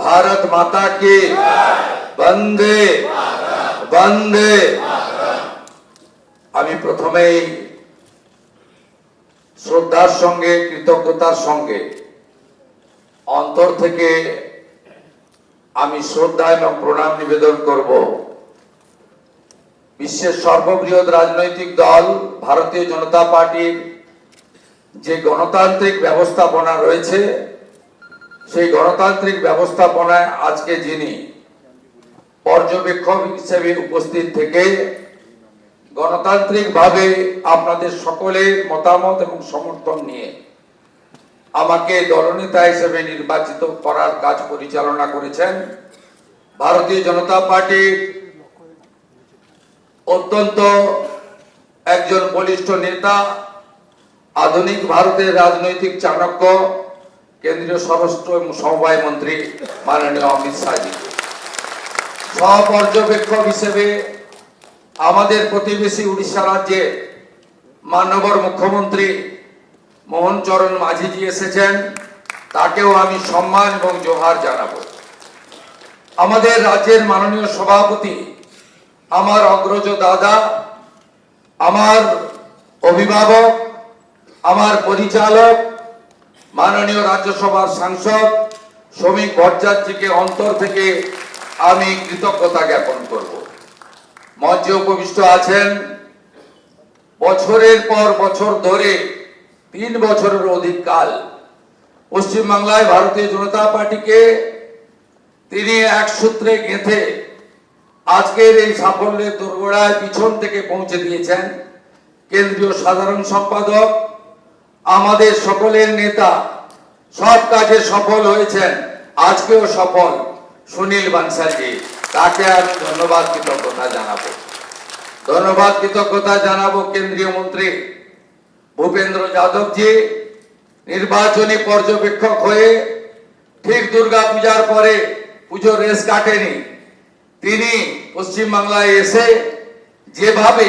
भारत माता की वंदे वंदे। আমি প্রথমেই শ্রদ্ধার সঙ্গে কৃতজ্ঞতার সঙ্গে অন্তর থেকে আমি শ্রদ্ধা এবং প্রণাম নিবেদন করব বিশ্বের সর্ববৃহৎ রাজনৈতিক দল ভারতীয় জনতা পার্টির যে গণতান্ত্রিক ব্যবস্থাপনা রয়েছে, সেই গণতান্ত্রিক ব্যবস্থাপনায় আজকে যিনি পর্যবেক্ষক হিসেবে উপস্থিত থেকে গণতান্ত্রিকভাবে আপনাদের সকলের মতামত এবং সমর্থন নিয়ে আমাকে দলনেতা হিসেবে নির্বাচিত করার কাজ পরিচালনা করেছেন ভারতীয় জনতা পার্টির অত্যন্ত একজন বলিষ্ঠ নেতা, আধুনিক ভারতের রাজনৈতিক চাণক্য, কেন্দ্রীয় স্বরাষ্ট্র এবং সমবায় মন্ত্রী মাননীয় অমিত শাহজি। সহপর্যবেক্ষক হিসেবে আমাদের প্রতিবেশী উড়িষ্যা রাজ্যে মাননীয় মুখ্যমন্ত্রী মোহন চরণ মাঝিজি এসেছেন, তাকেও আমি সম্মান এবং জোহার জানাবো। আমাদের রাজ্যের মাননীয় সভাপতি, আমার অগ্রজ দাদা, আমার অভিভাবক, আমার পরিচালক মাননীয় রাজ্যসভার সাংসদ শ্রমিক ভট্টাচার্যকে অন্তর থেকে আমি কৃতজ্ঞতা জ্ঞাপন করব। মঞ্চে উপবিষ্ট আছেন বছরের পর বছর ধরে 3 বছরের অধিক কাল পশ্চিমবাংলায় ভারতীয় জনতা পার্টিকে তিনি এক সূত্রে গেঁথে আজকের এই সাফল্যের দোরগোড়ায় পিছন থেকে পৌঁছে দিয়েছেন কেন্দ্রীয় সাধারণ সম্পাদক, আমাদের সকলের নেতা, সব কাজে সফল হয়েছেন, আজকেও সফল সুনীল বানসালজি। তাকে আমি ধন্যবাদ কৃতজ্ঞতা জানাবো। কেন্দ্রীয় মন্ত্রী ভূপেন্দ্র যাদবজি নির্বাচনী পর্যবেক্ষক হয়ে ঠিক দুর্গা পূজার পরে পুজোর রেস কাটেনি, তিনি পশ্চিমবাংলায় এসে যেভাবে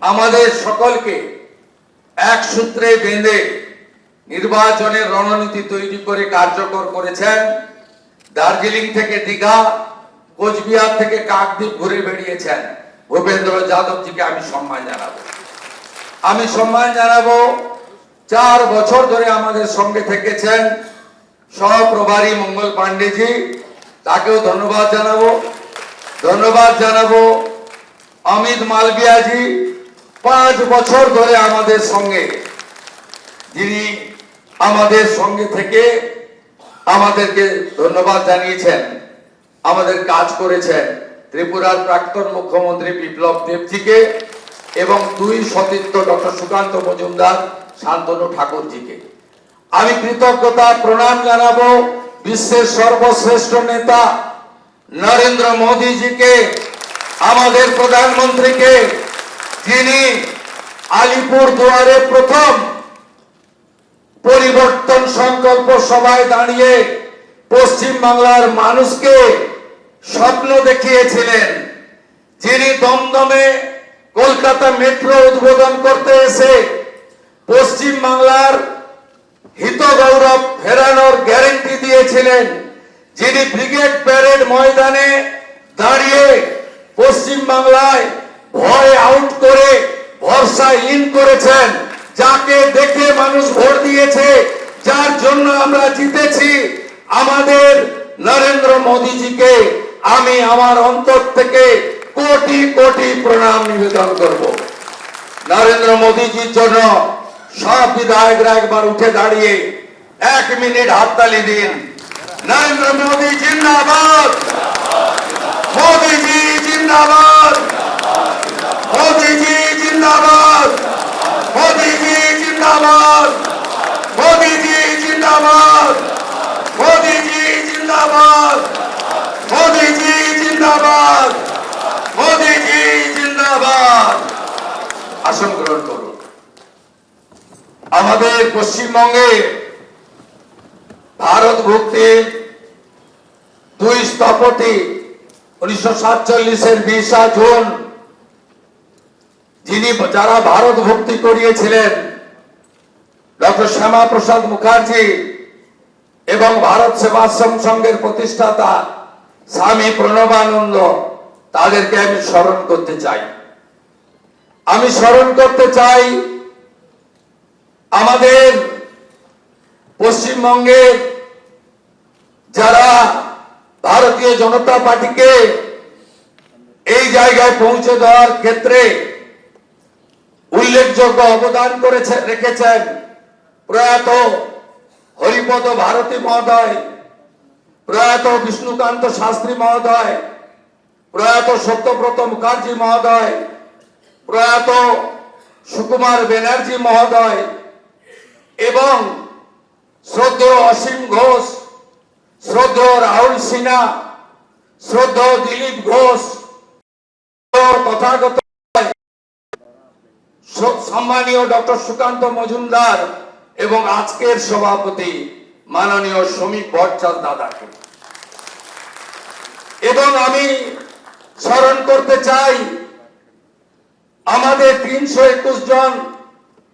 আমাদের সকলকে এক সূত্রে বেঁধে নির্বাচনের রণনীতি তৈরি করে কার্যকর করেছেন। দার্জিলিং থেকে দীঘা, কোচবিহার থেকে কাকদ্বীপ ঘুরে বেরিয়েছেন ভূপেন্দ্র যাদবজিকে আমি সম্মান জানাবো। 4 বছর ধরে আমাদের সঙ্গে থেকেছেন সহপ্রভারী মঙ্গল পান্ডেজি, তাকেও ধন্যবাদ জানাবো। অমিত মালবিয়াজি 5 বছর ধরে আমাদের সঙ্গে, যিনি আমাদের সঙ্গে থেকে আমাদেরকে ধন্যবাদ জানিয়েছেন, আমাদের কাজ করেছেন। ত্রিপুরার প্রাক্তন মুখ্যমন্ত্রী বিপ্লব দেবজিকে এবং 2 সতীর্থ ডক্টর সুকান্ত মজুমদার, শান্তনু ঠাকুরজিকে আমি কৃতজ্ঞতা প্রণাম জানাবো। বিশ্বের সর্বশ্রেষ্ঠ নেতা নরেন্দ্র মোদীজিকে, আমাদের প্রধানমন্ত্রীকে, যিনি আলিপুর দুয়ারে প্রথম পরিবর্তন সংকল্প সভায় দাঁড়িয়ে পশ্চিম বাংলার মানুষকে স্বপ্ন দেখিয়েছিলেন, যিনি দমদমে কলকাতা মেট্রো উদ্বোধন করতে এসে পশ্চিম বাংলার হিত গৌরব ফেরানোর গ্যারান্টি দিয়েছিলেন, যিনি ব্রিগেড প্যারেড ময়দানে দাঁড়িয়ে পশ্চিম বাংলায় ভয় আউট করে ভরসা ইন করেছেন, যাকে দেখে মানুষ ভোট দিয়েছে, যার জন্য আমরা জিতেছি, আমাদের নরেন্দ্র মোদীজিকে আমি আমার অন্তর থেকে কোটি কোটি প্রণাম নিবেদন করব। নরেন্দ্র মোদীজির জন্য সব বিধায়করা একবার উঠে দাঁড়িয়ে 1 মিনিট হাততালি দিন। নরেন্দ্র মোদী জিন্দাবাদ, মোদীজি জিন্দাবাদ, মোদীজি জিন্দাবাদ, মোদীজি জিন্দাবাদ, মোদীজি জিন্দাবাদ, মোদীজি জিন্দাবাদ, মোদীজি জিন্দাবাদ, মোদীজি জিন্দাবাদ। আসন গ্রহণ করুন। আমাদের পশ্চিমবঙ্গে ভারত ভক্তির 2 স্থপতি 1947-এর 20 জুন যারা ভারত ভক্তি করিয়েছিলেন, ডক্টর শ্যামা প্রসাদ মুখার্জি এবং ভারত সেবাশ্রম সংঘের প্রতিষ্ঠাতা স্বামী প্রণবানন্দ, তাদেরকে আমি স্মরণ করতে চাই। আমি স্মরণ করতে চাই আমাদের পশ্চিমবঙ্গের যারা ভারতীয় জনতা পার্টিকে এই জায়গায় পৌঁছে দেওয়ার ক্ষেত্রে উল্লেখযোগ্য অবদান রেখেছেন প্রয়াত হরিপদ ভারতী মহোদয়, প্রয়াত বিষ্ণুকান্ত শাস্ত্রী মহোদয়, প্রয়াত সত্যব্রত মুখার্জি মহোদয়, প্রয়াত সুকুমার ব্যানার্জি মহোদয় এবং শ্রদ্ধেয় অসীম ঘোষ, শ্রদ্ধেয় রাহুল সিনহা, শ্রদ্ধেয় দিলীপ ঘোষ, তথাগত সম্মানীয় ডক্টর সুকান্ত মজুমদার এবং আজকের সভাপতি মাননীয় শ্রমিক ভট্টাচার্য দাদাকে। এবং আমি স্মরণ করতে চাই আমাদের 321 জন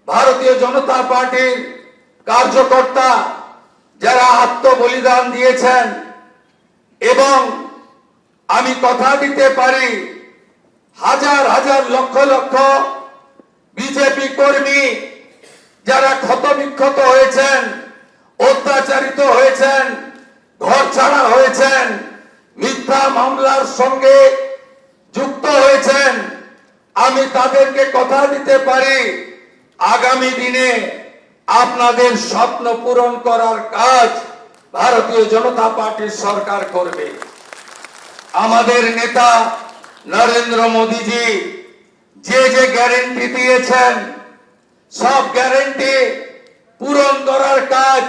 ভারতীয় জনতা পার্টির কার্যকর্তা যারা আত্মবলিদান দিয়েছেন, এবং আমি কথা দিতে পারি হাজার হাজার লক্ষ লক্ষ বিজেপি কর্মী যারা ক্ষতবিক্ষত হয়েছেন, অত্যাচারিত হয়েছেন, ঘর ছাড়া হয়েছেন, মিথ্যা মামলার সঙ্গে যুক্ত হয়েছেন, আমি তাদেরকে কথা দিতে পারি আগামী দিনে আপনাদের স্বপ্ন পূরণ করার কাজ ভারতীয় জনতা পার্টির সরকার করবে। আমাদের নেতা নরেন্দ্র মোদীজি যে যে গ্যারেন্টি দিয়েছেন সব গ্যারেন্টি পূরণ করার কাজ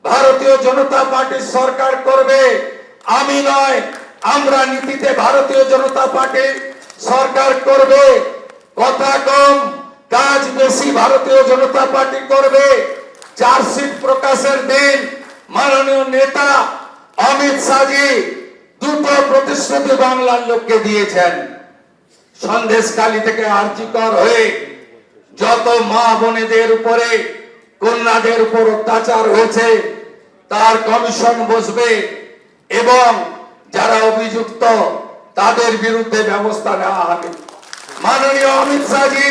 ভারতীয় জনতা পার্টির সরকার করবে। আমি নয়, আমরা নীতিতে ভারতীয় জনতা পার্টির সরকার করবে। কথা কম কাজ বেশি ভারতীয় জনতা পার্টি করবে। চার্জশিট প্রকাশের দিন মাননীয় নেতা অমিত শাহজি দুটো প্রতিশ্রুতি বাংলার লোককে দিয়েছেন। সন্দেশখালী থেকে আরজিকর হয়ে যত মা বোনেদের উপরে, কন্যাদের উপর অত্যাচার হয়েছে তার কমিশন বসবে এবং যারা অভিযুক্ত তাদের বিরুদ্ধে ব্যবস্থা নেওয়া হবে। মাননীয় অমিত শাহজি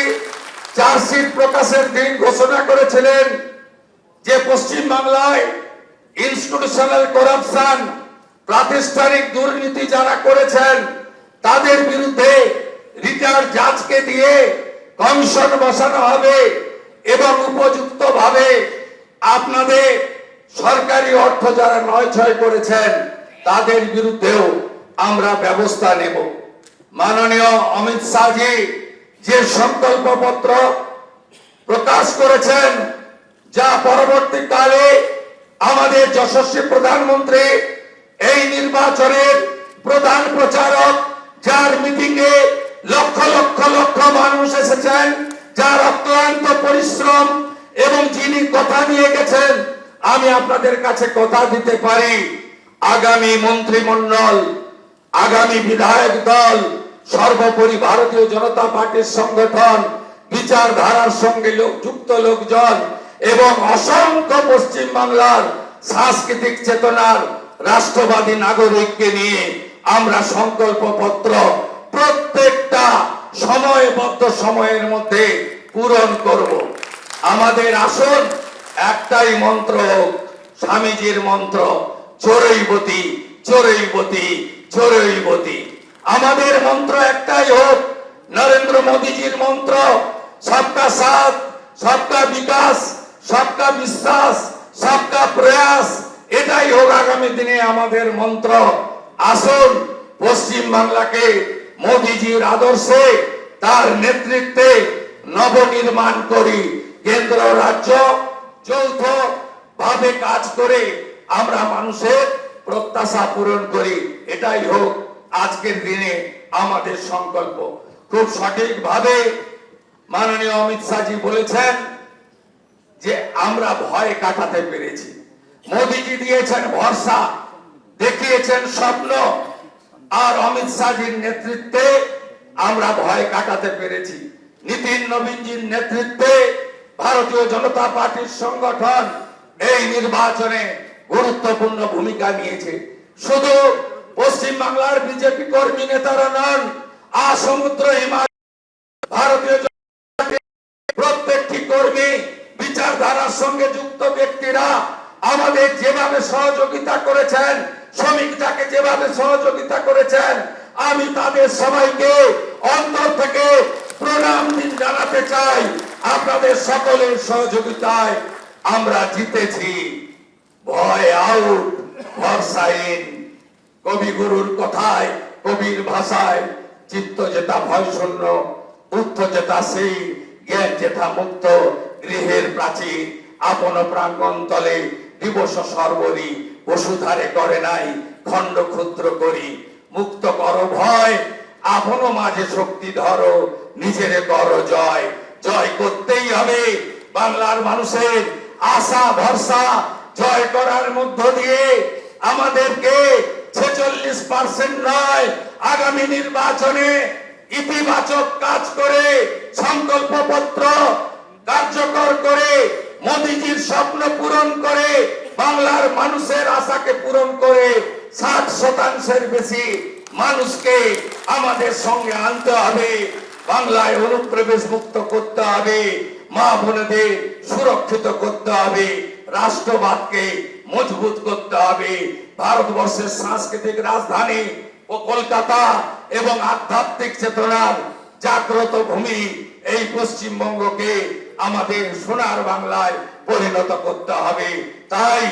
চার্জশিট প্রকাশের দিন ঘোষণা করেছিলেন যে পশ্চিম বাংলায় ইনস্টিটিউশনাল করাপশন, প্রাতিষ্ঠানিক দুর্নীতি যারা করেছেন তাদের বিরুদ্ধে রিটায়ার্ড জাজকে দিয়ে কমিশন বসানো হবে এবং উপযুক্ত ভাবে আপনাদের সরকারি অর্থ যারা নয়ছয় করেছেন তাদের বিরুদ্ধেও আমরা ব্যবস্থা নেব। মাননীয় অমিত শাহজি যে সংকল্পপত্র প্রকাশ করেছেন, যা পরবর্তীকালে আমাদের যশস্বী প্রধানমন্ত্রী এই নির্বাচনের প্রধান প্রচারক, যার মিটিংয়ে লক্ষ লক্ষ লক্ষ মানুষ এসেছেন, যার অক্লান্ত পরিশ্রম এবং যিনি কথা দিয়ে গেছেন, আমি আপনাদের কাছে কথা দিতে পারি আগামী মন্ত্রিমণ্ডল, আগামী বিধায়ক দল, সর্বোপরি ভারতীয় জনতা পার্টির সংগঠন, বিচারধারার সঙ্গে যুক্ত লোকজন এবং অসংখ্য পশ্চিম বাংলার সাংস্কৃতিক চেতনার রাষ্ট্রবাদী নাগরিককে নিয়ে আমরা সংকল্পপত্র প্রত্যেকটা সময়বদ্ধ সময়ের মধ্যে পূরণ করব। আমাদের আসল একটাই মন্ত্র, স্বামীজির মন্ত্র, চোরৈবতী চোরৈবতী চোরৈবতী। আমাদের মন্ত্র একটাই হোক, নরেন্দ্র মোদীজির মন্ত্র, সবকা সাথ, সবকা বিকাশ, সবকা বিশ্বাস, সবকা প্রয়াস। এটাই হোক আগামী দিনে আমাদের মন্ত্র। আসুন পশ্চিম বাংলাকে মোদীজির আদর্শে, তার নেতৃত্বে নবনির্মাণ করি। কেন্দ্র রাজ্য যৌথ ভাবে কাজ করে আমরা মানুষের প্রত্যাশা পূরণ করি। এটাই হোক আজকের দিনে আমাদের সংকল্প। খুব সঠিক ভাবে মাননীয় অমিত শাহজি বলেছেন যে আমরা ভয় কাটাতে পেরেছি। মোদীজি দিয়েছেন ভরসা, দেখিয়েছেন স্বপ্ন, আর অমিত শাহজির নেতৃত্বে আমরা ভয় কাটাতে পেরেছি। নীতিন নবীনজির নেতৃত্বে ভারতীয় জনতা পার্টির সংগঠন এই নির্বাচনে গুরুত্বপূর্ণ ভূমিকা নিয়েছে। শুধু পশ্চিম বাংলার বিজেপি কর্মী নেতারা নন, আসমুদ্র হিমালয় ভারতীয় প্রত্যেকটি কর্মী, বিচারধারার সঙ্গে যুক্ত ব্যক্তিরা আমাদের যেভাবে সহযোগিতা করেছেন, শ্রমিকটাকে যেভাবে সহযোগিতা করেছেন, আমি তাদের সবাইকে অন্তর থেকে প্রণাম জানাতে চাই। আপনাদের সকলের সহযোগিতায় আমরা জিতেছি। ভয় আউট, ভরসা ইন। কবিগুরুর কথায়, কবির ভাষায়, চিত্ত যেটা ভয় শূন্য, উত্থ যেটা সেই, জ্ঞান যেথা মুক্ত, গৃহের প্রাচীর আপন প্রাঙ্গণ তলে দিবস সর্বরি, বসুধারে করে নাই খণ্ড ক্ষুদ্র করি। মুক্ত করো ভয়, আপন মাঝে শক্তি ধরো, নিজেরে করো জয়। জয় করতেই হবে বাংলার মানুষের আশা ভরসা জয় করার মধ্য দিয়ে আমাদেরকে 46% নয়, আগামী নির্বাচনে ইতিবাচক কাজ করে, সংকল্পপত্র কার্যকর করে, মোদিজির স্বপ্ন পূরণ করে, বাংলার মানুষের আশাকে পূরণ করে 60% বেশি মানুষকে আমাদের সঙ্গে আনতে হবে। বাংলায় অনুপ্রবেশ মুক্ত করতে হবে, মা বোনেদের সুরক্ষিত করতে হবে, রাষ্ট্রবাদকে মজবুত করতে হবে। ভারতবর্ষের সাংস্কৃতিক রাজধানী ও কলকাতা এবং আধ্যাত্মিক চেতনার জাগ্রত ভূমি এই পশ্চিমবঙ্গকে আমাদের সোনার বাংলায় পরিণত করতে হবে। তাই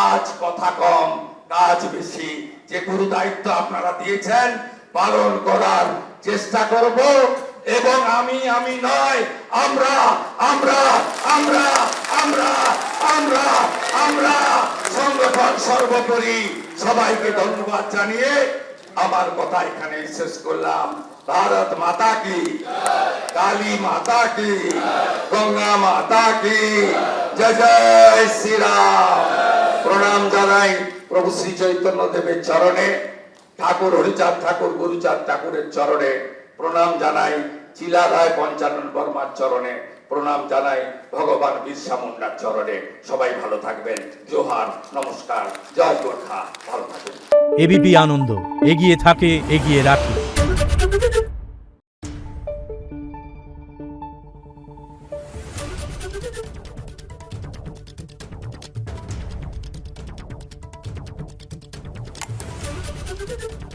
আজ কথা কম, কাজ বেশি। যে গুরু দায়িত্ব আপনারা দিয়েছেন পালন করার চেষ্টা করব এবং আমি নয়, আমরা আমরা আমরা আমরা আমরা আমরা সংগঠন সর্বোপরি। সবাইকে ধন্যবাদ জানিয়ে আমার কথা এখানে শেষ করলাম। ভারত মাতা কি, কালী মাতা কি, গঙ্গা মাতা কি, জয় জয় শ্রীরাম। প্রণাম জানাই প্রভু শ্রী চৈতন্য দেবের চরণে, ঠাকুর হরিচাঁদ ঠাকুর গুরুচাঁদ ঠাকুরের চরণে প্রণাম জানাই, চিলারায় পঞ্চানন বর্মার চরণে প্রণাম জানাই, ভগবান বিরসা মুন্ডার চরণে। সবাই ভালো থাকবেন। জোহার, নমস্কার, জয় গোর্খা, ভালো থাকবেন। এবিপি আনন্দ, এগিয়ে থাকে, এগিয়ে রাখে। Thank you.